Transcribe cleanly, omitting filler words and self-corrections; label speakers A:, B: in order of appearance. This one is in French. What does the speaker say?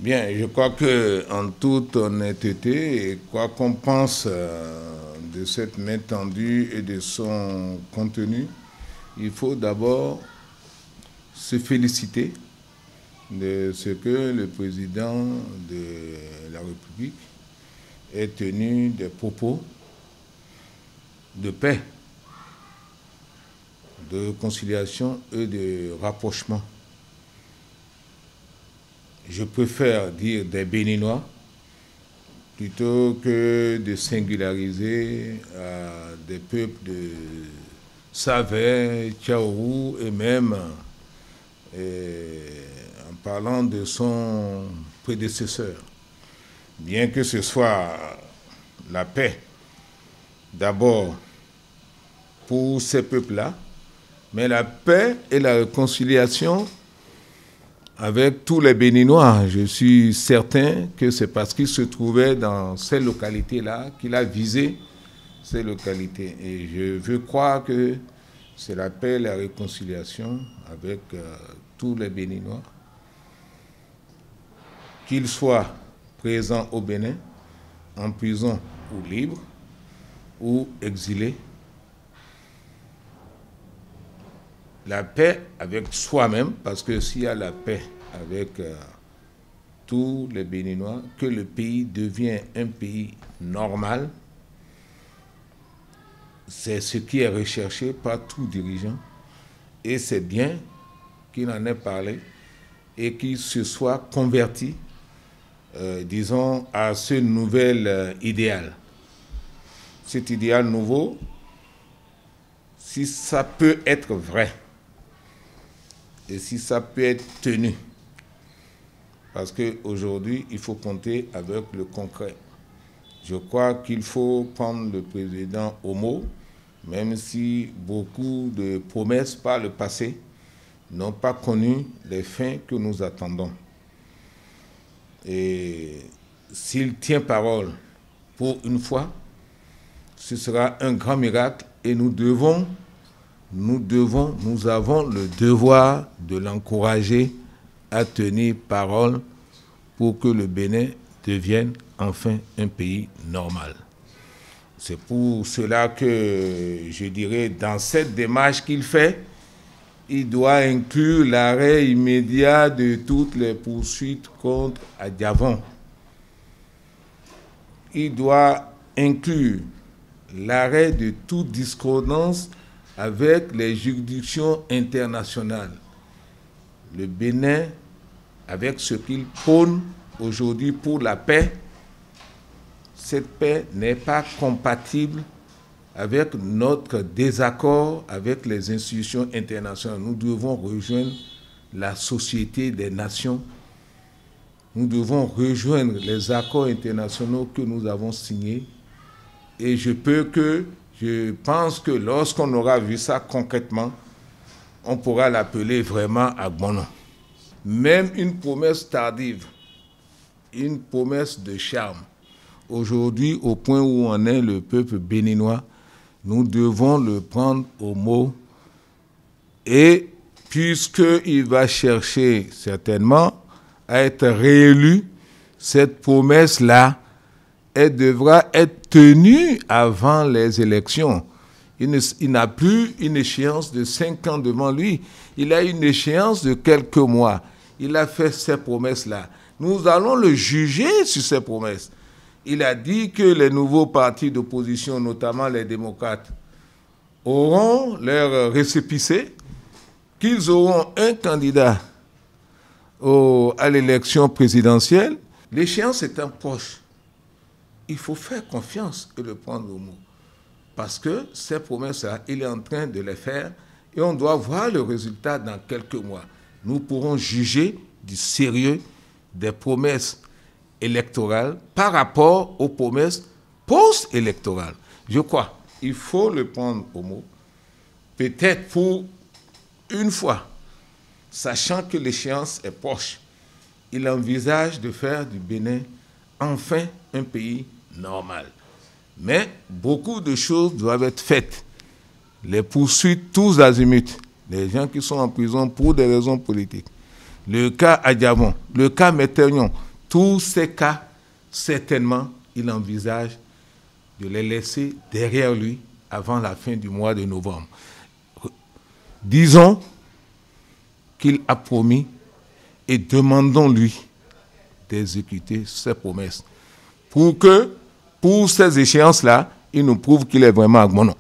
A: Bien, je crois qu'en toute honnêteté, quoi qu'on pense de cette main tendue et de son contenu, il faut d'abord se féliciter de ce que le président de la République ait tenu des propos de paix, de réconciliation et de rapprochement. Je préfère dire des Béninois plutôt que de singulariser des peuples de Savais, Tchaourou et même en parlant de son prédécesseur. Bien que ce soit la paix d'abord pour ces peuples-là, mais la paix et la réconciliation avec tous les Béninois. Je suis certain que c'est parce qu'il se trouvait dans ces localités-là qu'il a visé ces localités. Et je veux croire que c'est la paix et la réconciliation avec tous les Béninois, qu'ils soient présents au Bénin, en prison ou libres, ou exilés. La paix avec soi-même, parce que s'il y a la paix avec tous les Béninois, que le pays devient un pays normal, c'est ce qui est recherché par tout dirigeant. Et c'est bien qu'il en ait parlé et qu'il se soit converti, disons, à ce nouvel idéal. Cet idéal nouveau, si ça peut être vrai, et si ça peut être tenu, parce qu'aujourd'hui, il faut compter avec le concret. Je crois qu'il faut prendre le président au mot, même si beaucoup de promesses par le passé n'ont pas connu les fins que nous attendons. Et s'il tient parole pour une fois, ce sera un grand miracle et nous avons le devoir de l'encourager à tenir parole pour que le Bénin devienne enfin un pays normal. C'est pour cela que je dirais, dans cette démarche qu'il fait, il doit inclure l'arrêt immédiat de toutes les poursuites contre Adiavon. Il doit inclure l'arrêt de toute discordance avec les juridictions internationales. Le Bénin, avec ce qu'il prône aujourd'hui pour la paix, cette paix n'est pas compatible avec notre désaccord avec les institutions internationales. Nous devons rejoindre la Société des Nations. Nous devons rejoindre les accords internationaux que nous avons signés. Et je pense que lorsqu'on aura vu ça concrètement, on pourra l'appeler vraiment à bon nom. Même une promesse tardive, une promesse de charme, aujourd'hui, au point où en est le peuple béninois, nous devons le prendre au mot. Et puisqu'il va chercher certainement à être réélu, cette promesse-là, elle devra être tenue avant les élections. Il n'a plus une échéance de 5 ans devant lui. Il a une échéance de quelques mois. Il a fait ces promesses-là. Nous allons le juger sur ces promesses. Il a dit que les nouveaux partis d'opposition, notamment les démocrates, auront leur récépissé, qu'ils auront un candidat à l'élection présidentielle. L'échéance est en proche. Il faut faire confiance et le prendre au mot. Parce que ces promesses-là, il est en train de les faire et on doit voir le résultat dans quelques mois. Nous pourrons juger du sérieux des promesses électorales par rapport aux promesses post-électorales. Je crois qu'il faut le prendre au mot, peut-être pour une fois, sachant que l'échéance est proche. Il envisage de faire du Bénin enfin un pays normal. Mais beaucoup de choses doivent être faites. Les poursuites tous azimuts, les gens qui sont en prison pour des raisons politiques. Le cas Adiavon, le cas Méternion, tous ces cas, certainement, il envisage de les laisser derrière lui avant la fin du mois de novembre. Disons qu'il a promis et demandons-lui d'exécuter ses promesses pour que, pour ces échéances-là, il nous prouve qu'il est vraiment à Gmono.